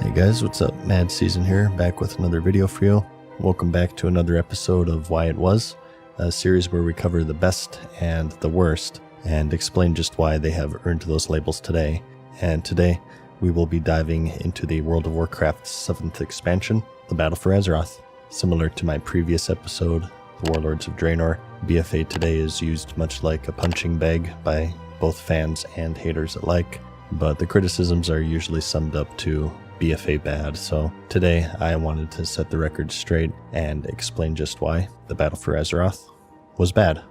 Hey guys, what's up? MadSeason here, back with another video for you. Welcome back to another episode of Why It Was, a series where we cover the best and the worst, and explain just why they have earned those labels today. And today, we will be diving into the World of Warcraft's 7th expansion, the Battle for Azeroth. Similar to my previous episode, the Warlords of Draenor, BFA today is used much like a punching bag by both fans and haters alike, but the criticisms are usually summed up to BFA bad, so today I wanted to set the record straight and explain just why the Battle for Azeroth was bad.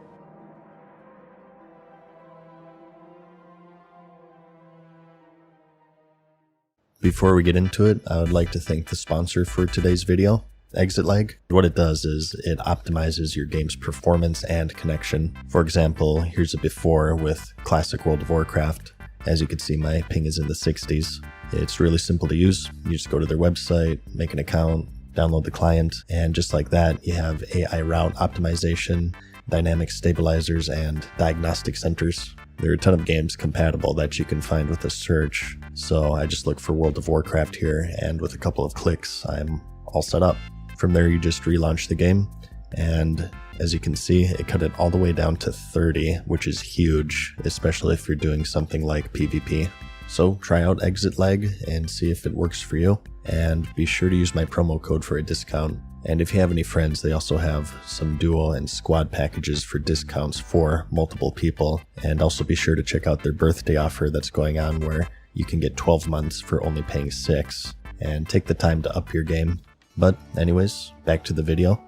Before we get into it, I would like to thank the sponsor for today's video, Exit Lag. What it does is it optimizes your game's performance and connection. For example, here's a before with classic World of Warcraft. As you can see, my ping is in the 60s. It's really simple to use. You just go to their website, make an account, download the client, and just like that, you have AI route optimization, dynamic stabilizers, and diagnostic centers. There are a ton of games compatible that you can find with a search, so I just look for World of Warcraft here, and with a couple of clicks, I'm all set up. From there, you just relaunch the game, and as you can see, it cut it all the way down to 30, which is huge, especially if you're doing something like PvP. So try out Exit Lag and see if it works for you, and be sure to use my promo code for a discount. And if you have any friends, they also have some duo and squad packages for discounts for multiple people. And also be sure to check out their birthday offer that's going on where you can get 12 months for only paying 6, and take the time to up your game. But anyways, back to the video.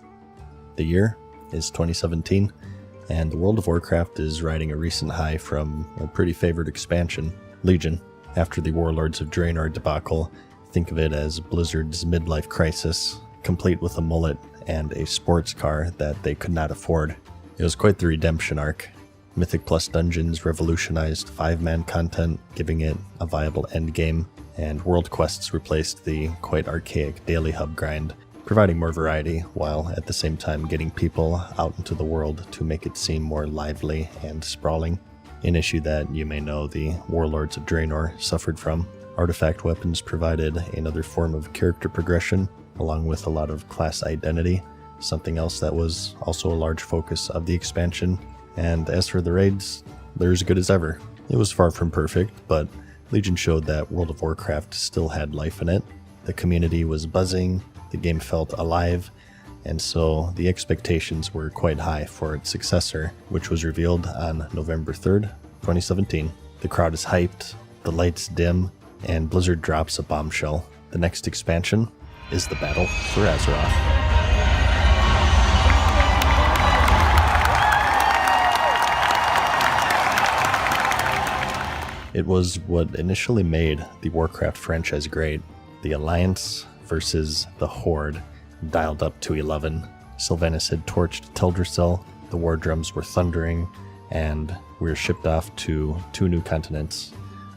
The year is 2017, and the World of Warcraft is riding a recent high from a pretty favored expansion, Legion. After the Warlords of Draenor debacle, think of it as Blizzard's midlife crisis, complete with a mullet and a sports car that they could not afford. It was quite the redemption arc. Mythic Plus Dungeons revolutionized 5-man content, giving it a viable endgame, and World Quests replaced the quite archaic daily hub grind, providing more variety while at the same time getting people out into the world to make it seem more lively and sprawling. An issue that you may know the Warlords of Draenor suffered from. Artifact weapons provided another form of character progression, along with a lot of class identity, something else that was also a large focus of the expansion. And as for the raids, they're as good as ever. It was far from perfect, but Legion showed that World of Warcraft still had life in it. The community was buzzing, the game felt alive, and so the expectations were quite high for its successor, which was revealed on November 3rd, 2017. The crowd is hyped, the lights dim, and Blizzard drops a bombshell. The next expansion is the Battle for Azeroth. It was what initially made the Warcraft franchise great. The Alliance versus the Horde, dialed up to 11. Sylvanas had torched Teldrassil, the war drums were thundering, and we were shipped off to 2 new continents,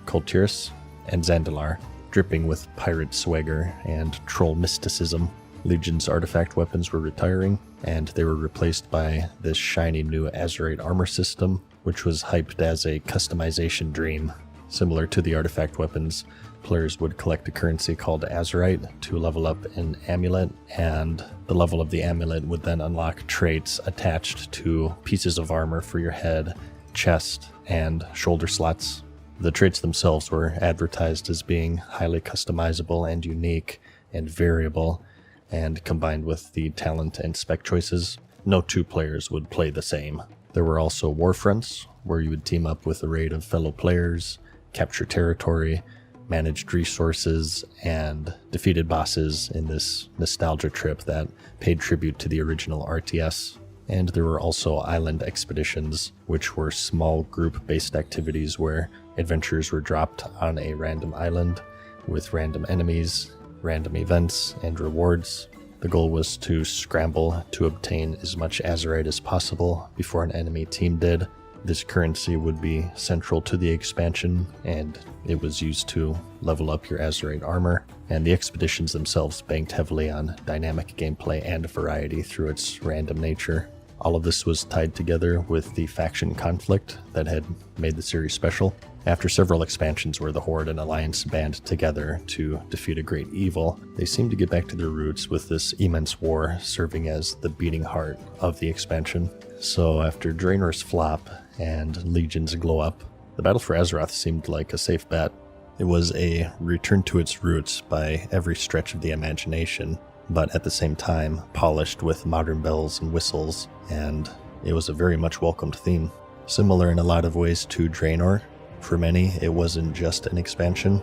Kul Tiras and Zandalar, dripping with pirate swagger and troll mysticism. Legion's artifact weapons were retiring, and they were replaced by this shiny new Azerite armor system, which was hyped as a customization dream. Similar to the artifact weapons, players would collect a currency called Azerite to level up an amulet, and the level of the amulet would then unlock traits attached to pieces of armor for your head, chest, and shoulder slots. The traits themselves were advertised as being highly customizable and unique and variable, and combined with the talent and spec choices, no 2 players would play the same. There were also war fronts, where you would team up with a raid of fellow players, capture territory, managed resources, and defeated bosses in this nostalgia trip that paid tribute to the original RTS. And there were also island expeditions, which were small group-based activities where adventurers were dropped on a random island with random enemies, random events, and rewards. The goal was to scramble to obtain as much Azerite as possible before an enemy team did. This currency would be central to the expansion, and it was used to level up your Azerite armor, and the expeditions themselves banked heavily on dynamic gameplay and variety through its random nature. All of this was tied together with the faction conflict that had made the series special. After several expansions where the Horde and Alliance band together to defeat a great evil, they seemed to get back to their roots with this immense war serving as the beating heart of the expansion. So after Draenor's flop and Legion's glow up, the battle for Azeroth seemed like a safe bet. It was a return to its roots by every stretch of the imagination, but at the same time polished with modern bells and whistles, and it was a very much welcomed theme. Similar in a lot of ways to Draenor, for many it wasn't just an expansion,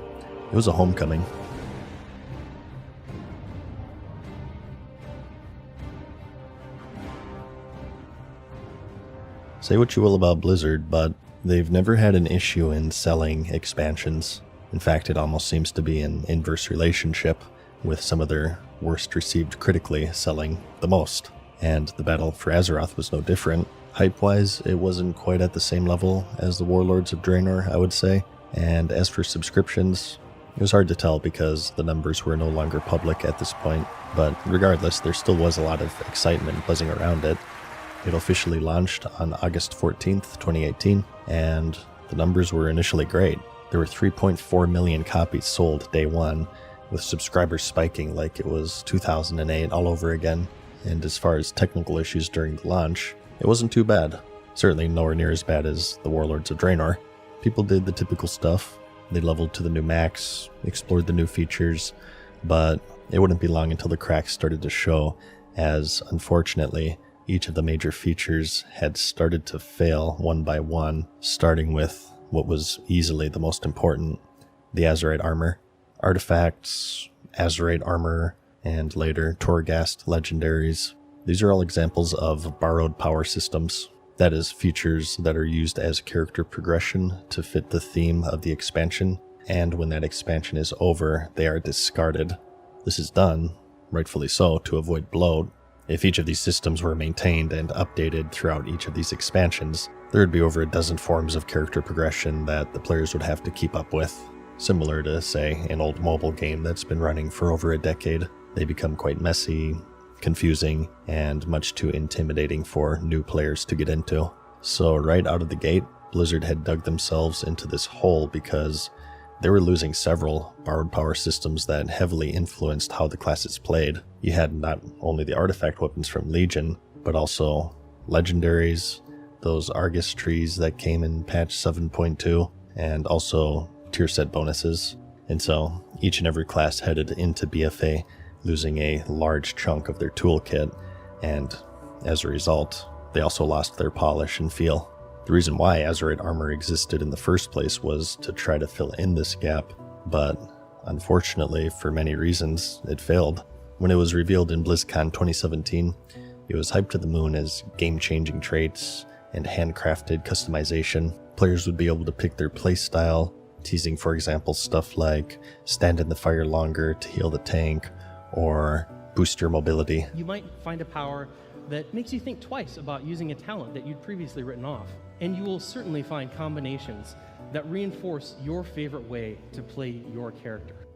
it was a homecoming. Say what you will about Blizzard, but they've never had an issue in selling expansions. In fact, it almost seems to be an inverse relationship, with some of their worst received critically selling the most. And the battle for Azeroth was no different. Hype-wise, it wasn't quite at the same level as the Warlords of Draenor, I would say. And as for subscriptions, it was hard to tell because the numbers were no longer public at this point. But regardless, there still was a lot of excitement buzzing around it. It officially launched on August 14th, 2018, and the numbers were initially great. There were 3.4 million copies sold day one, with subscribers spiking like it was 2008 all over again. And as far as technical issues during the launch, it wasn't too bad. Certainly nowhere near as bad as the Warlords of Draenor. People did the typical stuff. They leveled to the new max, explored the new features, but it wouldn't be long until the cracks started to show, as unfortunately, each of the major features had started to fail one by one, starting with what was easily the most important, the Azerite armor. Artifacts, Azerite armor, and later Torghast legendaries. These are all examples of borrowed power systems. That is, features that are used as character progression to fit the theme of the expansion, and when that expansion is over, they are discarded. This is done, rightfully so, to avoid bloat. If each of these systems were maintained and updated throughout each of these expansions, there would be over a dozen forms of character progression that the players would have to keep up with. Similar to, say, an old mobile game that's been running for over a decade. They become quite messy, confusing, and much too intimidating for new players to get into. So right out of the gate, Blizzard had dug themselves into this hole because they were losing several borrowed power systems that heavily influenced how the classes played. You had not only the artifact weapons from Legion, but also legendaries, those Argus trees that came in patch 7.2, and also tier set bonuses. And so each and every class headed into BFA losing a large chunk of their toolkit, and as a result, they also lost their polish and feel. The reason why Azerite armor existed in the first place was to try to fill in this gap, but unfortunately, for many reasons, it failed. When it was revealed in BlizzCon 2017, it was hyped to the moon as game-changing traits and handcrafted customization. Players would be able to pick their playstyle, teasing, for example, stuff like stand in the fire longer to heal the tank, or boost your mobility. You might find a power that makes you think twice about using a talent that you'd previously written off. And you will certainly find combinations that reinforce your favorite way to play your character.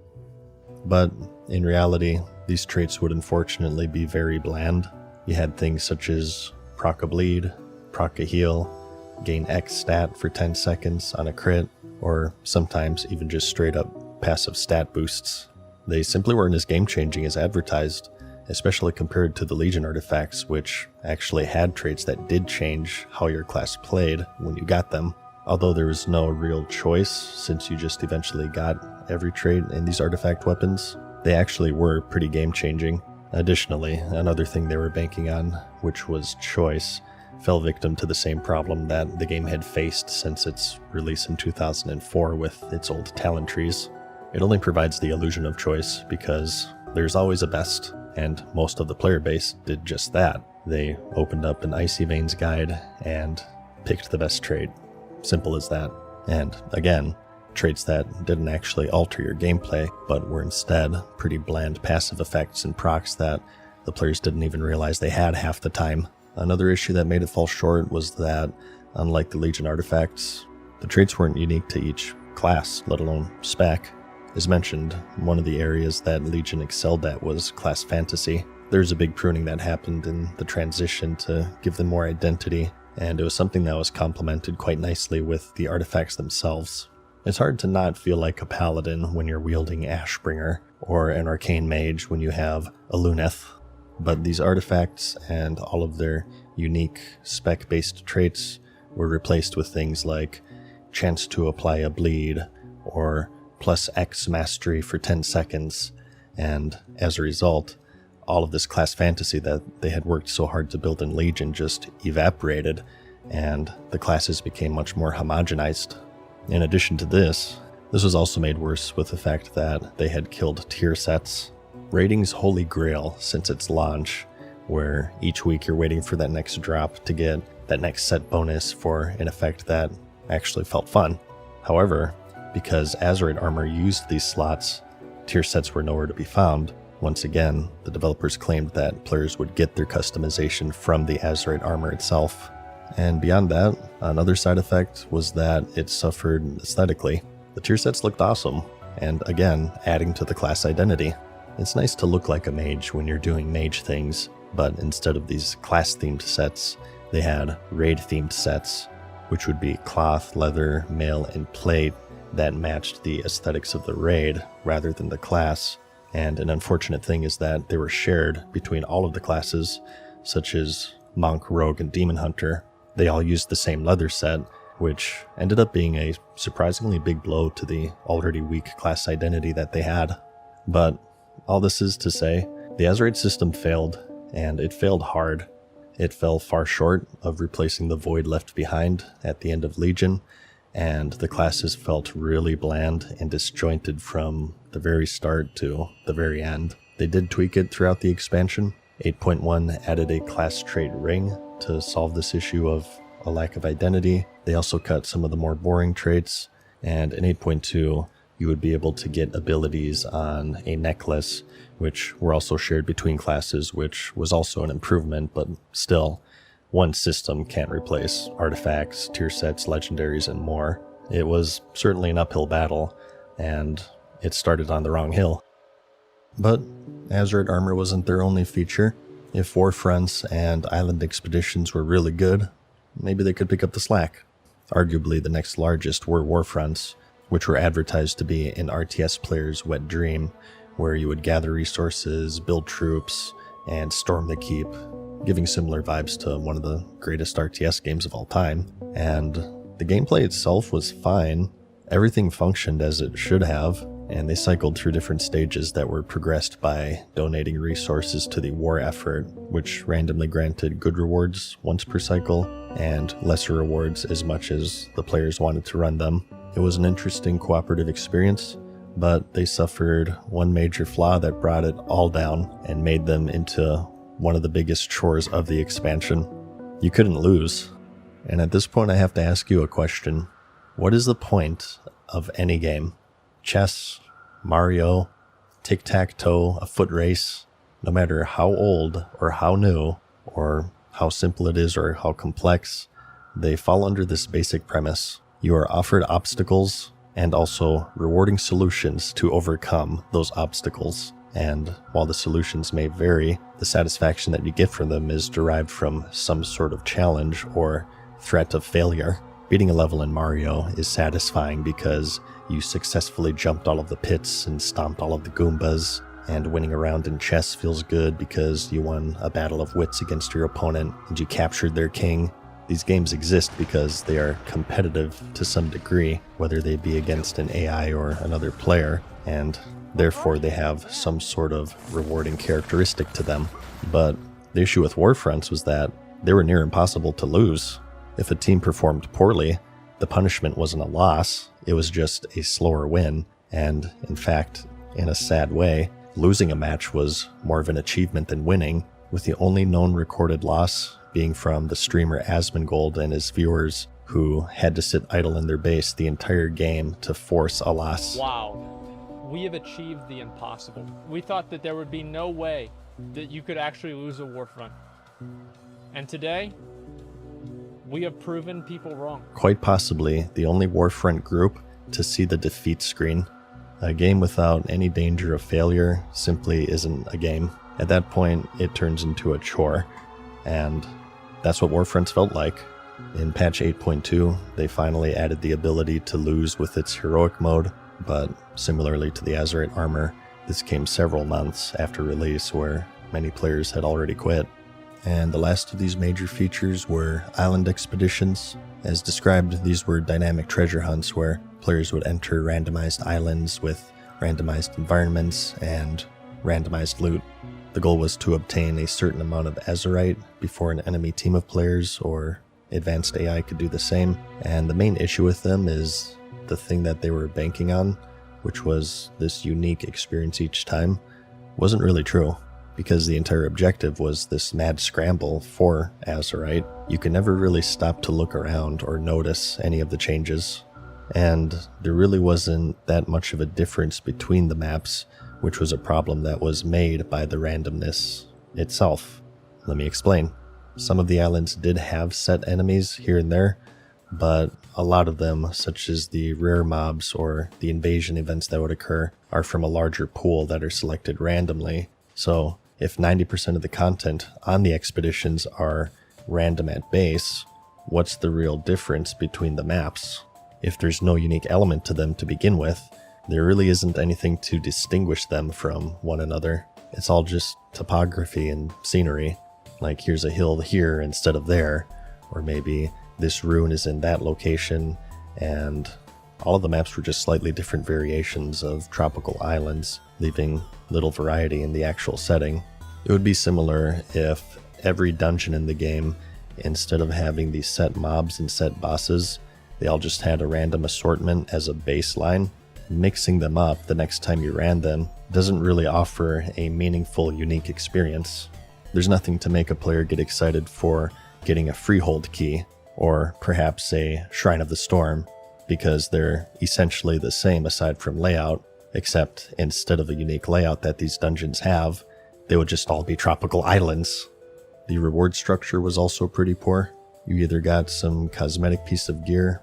But in reality, these traits would unfortunately be very bland. You had things such as proc a bleed, proc a heal, gain X stat for 10 seconds on a crit, or sometimes even just straight up passive stat boosts. They simply weren't as game-changing as advertised, especially compared to the Legion artifacts, which actually had traits that did change how your class played when you got them. Although there was no real choice, since you just eventually got every trait in these artifact weapons, they actually were pretty game-changing. Additionally, another thing they were banking on, which was choice, fell victim to the same problem that the game had faced since its release in 2004 with its old talent trees. It only provides the illusion of choice because there's always a best, and most of the player base did just that. They opened up an Icy Veins guide and picked the best trait. Simple as that. And again, traits that didn't actually alter your gameplay, but were instead pretty bland passive effects and procs that the players didn't even realize they had half the time. Another issue that made it fall short was that, unlike the Legion artifacts, the traits weren't unique to each class, let alone spec. As mentioned, one of the areas that Legion excelled at was class fantasy. There's a big pruning that happened in the transition to give them more identity, and it was something that was complemented quite nicely with the artifacts themselves. It's hard to not feel like a paladin when you're wielding Ashbringer, or an arcane mage when you have a Luneth, but these artifacts and all of their unique spec-based traits were replaced with things like chance to apply a bleed, or plus X mastery for 10 seconds, and as a result, all of this class fantasy that they had worked so hard to build in Legion just evaporated, and the classes became much more homogenized. In addition to this was also made worse with the fact that they had killed tier sets. Raiding's holy grail since its launch, where each week you're waiting for that next drop to get that next set bonus for an effect that actually felt fun. However, because Azeroth armor used these slots, tier sets were nowhere to be found. Once again, the developers claimed that players would get their customization from the Azeroth armor itself. And beyond that, another side effect was that it suffered aesthetically. The tier sets looked awesome, and again, adding to the class identity. It's nice to look like a mage when you're doing mage things, but instead of these class-themed sets, they had raid-themed sets, which would be cloth, leather, mail, and plate that matched the aesthetics of the raid rather than the class. And an unfortunate thing is that they were shared between all of the classes, such as Monk, Rogue, and Demon Hunter. They all used the same leather set, which ended up being a surprisingly big blow to the already weak class identity that they had. But all this is to say, the Azeroth system failed, and it failed hard. It fell far short of replacing the void left behind at the end of Legion, and the classes felt really bland and disjointed from the very start to the very end. They did tweak it throughout the expansion. 8.1 added a class trait ring to solve this issue of a lack of identity. They also cut some of the more boring traits, and in 8.2 you would be able to get abilities on a necklace, which were also shared between classes, which was also an improvement, but still, one system can't replace artifacts, tier sets, legendaries, and more. It was certainly an uphill battle, and it started on the wrong hill. But Azeroth armor wasn't their only feature. If Warfronts and island expeditions were really good, maybe they could pick up the slack. Arguably the next largest were Warfronts, which were advertised to be an RTS player's wet dream, where you would gather resources, build troops, and storm the keep, giving similar vibes to one of the greatest RTS games of all time. And the gameplay itself was fine. Everything functioned as it should have, and they cycled through different stages that were progressed by donating resources to the war effort, which randomly granted good rewards once per cycle, and lesser rewards as much as the players wanted to run them. It was an interesting cooperative experience, but they suffered one major flaw that brought it all down and made them into one of the biggest chores of the expansion. You couldn't lose. And at this point I have to ask you a question. What is the point of any game? Chess, Mario, tic-tac-toe, a foot race, no matter how old or how new or how simple it is or how complex, they fall under this basic premise. You are offered obstacles and also rewarding solutions to overcome those obstacles. And while the solutions may vary, the satisfaction that you get from them is derived from some sort of challenge or threat of failure. Beating a level in Mario is satisfying because you successfully jumped all of the pits and stomped all of the Goombas, and winning a round in chess feels good because you won a battle of wits against your opponent and you captured their king. These games exist because they are competitive to some degree, whether they be against an AI or another player, and therefore they have some sort of rewarding characteristic to them. But the issue with Warfronts was that they were near impossible to lose. If a team performed poorly, the punishment wasn't a loss, it was just a slower win, and in fact, in a sad way, losing a match was more of an achievement than winning, with the only known recorded loss being from the streamer Asmongold and his viewers, who had to sit idle in their base the entire game to force a loss. Wow, we have achieved the impossible. We thought that there would be no way that you could actually lose a Warfront. And today, we have proven people wrong. Quite possibly the only Warfront group to see the defeat screen. A game without any danger of failure simply isn't a game. At that point, it turns into a chore, and that's what Warfronts felt like. In patch 8.2, they finally added the ability to lose with its heroic mode, but similarly to the Azeroth armor, this came several months after release where many players had already quit. And the last of these major features were island expeditions. As described, these were dynamic treasure hunts where players would enter randomized islands with randomized environments and randomized loot. The goal was to obtain a certain amount of Azerite before an enemy team of players or advanced AI could do the same, and the main issue with them is the thing that they were banking on, which was this unique experience each time, wasn't really true, because the entire objective was this mad scramble for Azerite. You could never really stop to look around or notice any of the changes, and there really wasn't that much of a difference between the maps, which was a problem that was made by the randomness itself. Let me explain. Some of the islands did have set enemies here and there, but a lot of them, such as the rare mobs or the invasion events that would occur, are from a larger pool that are selected randomly. So if 90% of the content on the expeditions are random at base, what's the real difference between the maps? If there's no unique element to them to begin with, there really isn't anything to distinguish them from one another. It's all just topography and scenery. Like, here's a hill here instead of there, or maybe this rune is in that location, and all of the maps were just slightly different variations of tropical islands, leaving little variety in the actual setting. It would be similar if every dungeon in the game, instead of having these set mobs and set bosses, they all just had a random assortment as a baseline. Mixing them up the next time you ran them doesn't really offer a meaningful, unique experience. There's nothing to make a player get excited for getting a freehold key, or perhaps a Shrine of the Storm, because they're essentially the same aside from layout, except instead of a unique layout that these dungeons have, they would just all be tropical islands. The reward structure was also pretty poor. You either got some cosmetic piece of gear,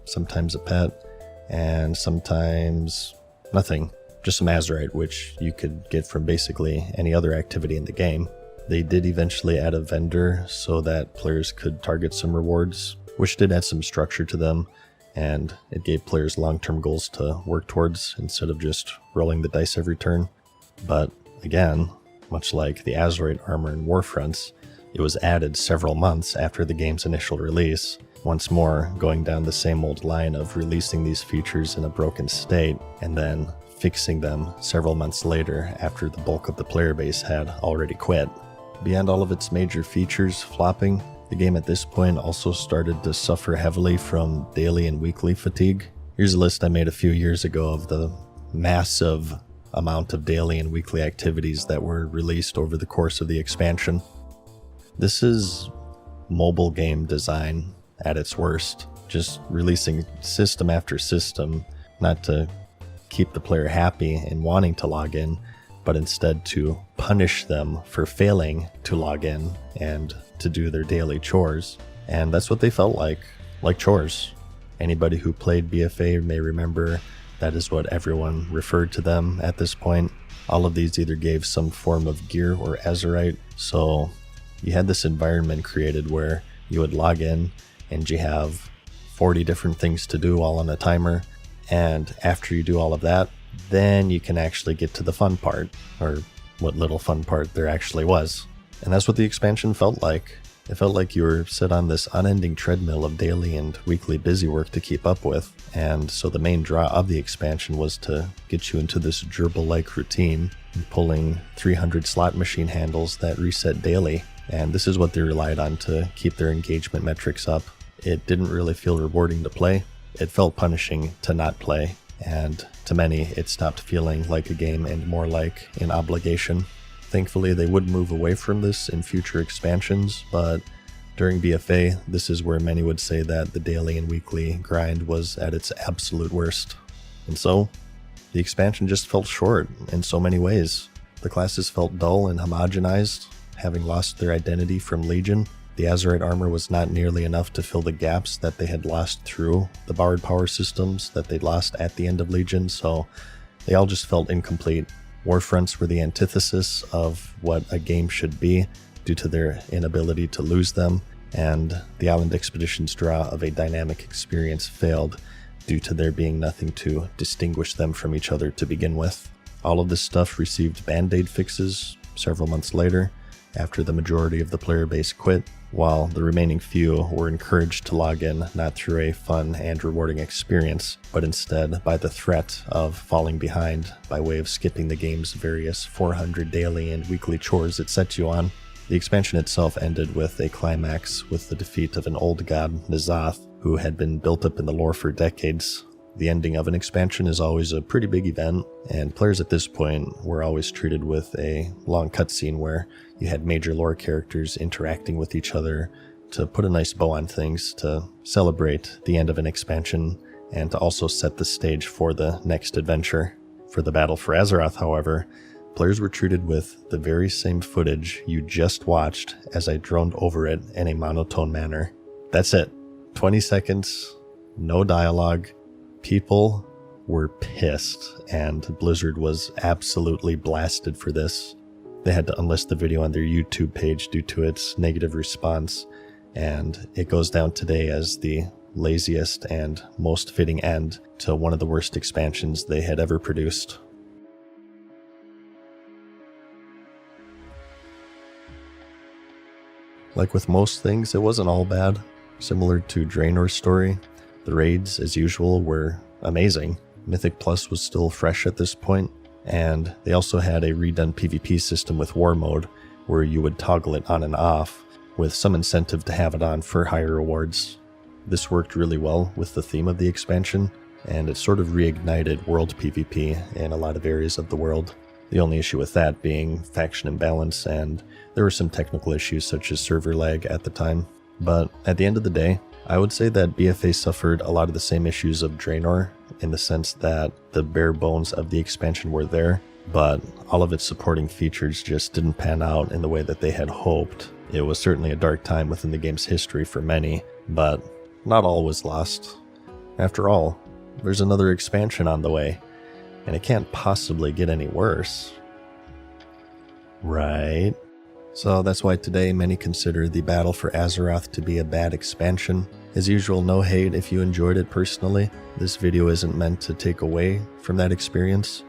sometimes a pet, and sometimes nothing. Just some Azerite, which you could get from basically any other activity in the game. They did eventually add a vendor so that players could target some rewards, which did add some structure to them, and it gave players long-term goals to work towards instead of just rolling the dice every turn. But again, much like the Azeroth armor in Warfronts, it was added several months after the game's initial release, once more going down the same old line of releasing these features in a broken state and then fixing them several months later after the bulk of the player base had already quit. Beyond all of its major features flopping, the game at this point also started to suffer heavily from daily and weekly fatigue. Here's a list I made a few years ago of the massive amount of daily and weekly activities that were released over the course of the expansion. This is mobile game design at its worst, just releasing system after system, not to keep the player happy and wanting to log in, but instead to punish them for failing to log in and to do their daily chores. And that's what they felt like chores. Anybody who played BFA may remember that is what everyone referred to them at this point. All of these either gave some form of gear or Azerite, so you had this environment created where you would log in and you have 40 different things to do all on a timer, and after you do all of that, then you can actually get to the fun part, or what little fun part there actually was. And that's what the expansion felt like. It felt like you were set on this unending treadmill of daily and weekly busy work to keep up with, and so the main draw of the expansion was to get you into this gerbil-like routine, pulling 300 slot machine handles that reset daily, and this is what they relied on to keep their engagement metrics up. It didn't really feel rewarding to play. It felt punishing to not play, and to many, it stopped feeling like a game and more like an obligation. Thankfully, they would move away from this in future expansions, but during BFA, this is where many would say that the daily and weekly grind was at its absolute worst. And so, the expansion just felt short in so many ways. The classes felt dull and homogenized, having lost their identity from Legion. The Azeroth armor was not nearly enough to fill the gaps that they had lost through the borrowed power systems that they'd lost at the end of Legion, so They all just felt incomplete. Warfronts were the antithesis of what a game should be due to their inability to lose them, and the Island Expedition's draw of a dynamic experience failed due to there being nothing to distinguish them from each other to begin with. All of this stuff received band-aid fixes several months later, after the majority of the player base quit, while the remaining few were encouraged to log in not through a fun and rewarding experience, but instead by the threat of falling behind by way of skipping the game's various 400 daily and weekly chores it sets you on. The expansion itself ended with a climax with the defeat of an old god, Azeroth, who had been built up in the lore for decades. The ending of an expansion is always a pretty big event, and players at this point were always treated with a long cutscene where you had major lore characters interacting with each other to put a nice bow on things, to celebrate the end of an expansion, and to also set the stage for the next adventure. For the Battle for Azeroth, however, players were treated with the very same footage you just watched as I droned over it in a monotone manner. That's it. 20 seconds, no dialogue. People were pissed, and Blizzard was absolutely blasted for this. They had to unlist the video on their YouTube page due to its negative response, and it goes down today as the laziest and most fitting end to one of the worst expansions they had ever produced. Like with most things, it wasn't all bad. Similar to Draenor's story, the raids, as usual, were amazing. Mythic Plus was still fresh at this point, and they also had a redone PvP system with War Mode, where you would toggle it on and off, with some incentive to have it on for higher rewards. This worked really well with the theme of the expansion, and it sort of reignited world PvP in a lot of areas of the world. The only issue with that being faction imbalance, and there were some technical issues such as server lag at the time. But at the end of the day, I would say that BFA suffered a lot of the same issues of Draenor, in the sense that the bare bones of the expansion were there, but all of its supporting features just didn't pan out in the way that they had hoped. It was certainly a dark time within the game's history for many, but not all was lost. After all, there's another expansion on the way, and it can't possibly get any worse. Right? So that's why today many consider the Battle for Azeroth to be a bad expansion. As usual, no hate if you enjoyed it personally. This video isn't meant to take away from that experience.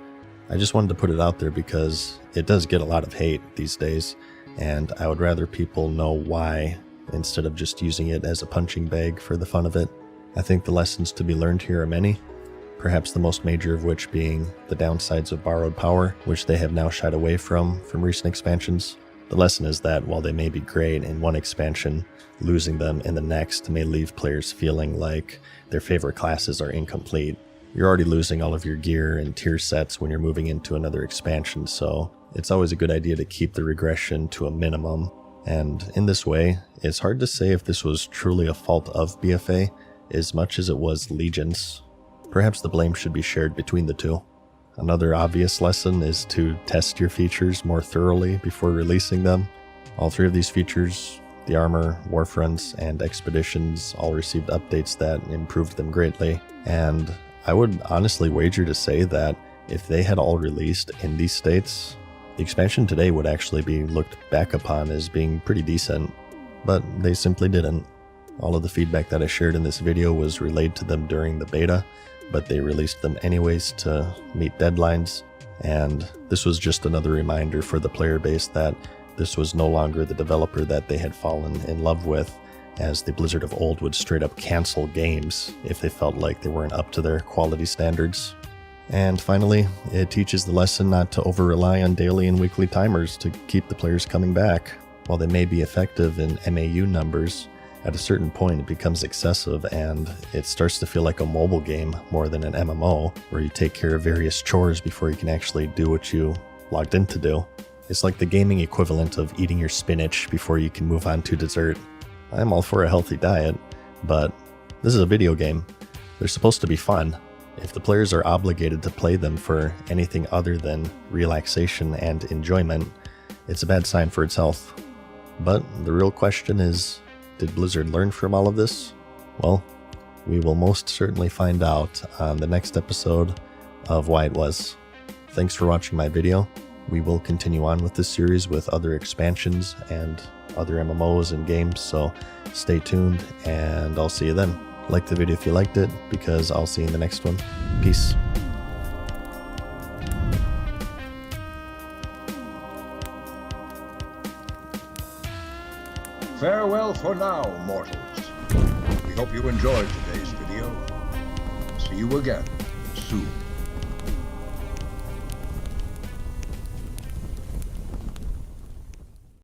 I just wanted to put it out there because it does get a lot of hate these days, and I would rather people know why instead of just using it as a punching bag for the fun of it. I think the lessons to be learned here are many, perhaps the most major of which being the downsides of borrowed power, which they have now shied away from recent expansions. The lesson is that while they may be great in one expansion, losing them in the next may leave players feeling like their favorite classes are incomplete. You're already losing all of your gear and tier sets when you're moving into another expansion, so it's always a good idea to keep the regression to a minimum. And in this way, it's hard to say if this was truly a fault of BFA as much as it was Legion's. Perhaps the blame should be shared between the two. Another obvious lesson is to test your features more thoroughly before releasing them. All three of these features, the armor, warfronts, and expeditions, all received updates that improved them greatly, and I would honestly wager to say that if they had all released in these states, the expansion today would actually be looked back upon as being pretty decent, but they simply didn't. All of the feedback that I shared in this video was relayed to them during the beta, but they released them anyways to meet deadlines, and this was just another reminder for the player base that this was no longer the developer that they had fallen in love with, as the Blizzard of old would straight up cancel games if they felt like they weren't up to their quality standards. And finally, it teaches the lesson not to over-rely on daily and weekly timers to keep the players coming back. While they may be effective in MAU numbers, at a certain point it becomes excessive and it starts to feel like a mobile game more than an MMO, where you take care of various chores before you can actually do what you logged in to do. It's like the gaming equivalent of eating your spinach before you can move on to dessert. I'm all for a healthy diet, but this is a video game. They're supposed to be fun. If the players are obligated to play them for anything other than relaxation and enjoyment, it's a bad sign for its health. But the real question is, did Blizzard learn from all of this? Well, we will most certainly find out on the next episode of Why It Was. Thanks for watching my video. We will continue on with this series with other expansions and other MMOs and games, so stay tuned and I'll see you then. Like the video if you liked it, because I'll see you in the next one. Peace. Farewell for now, mortals. We hope you enjoyed today's video. See you again soon.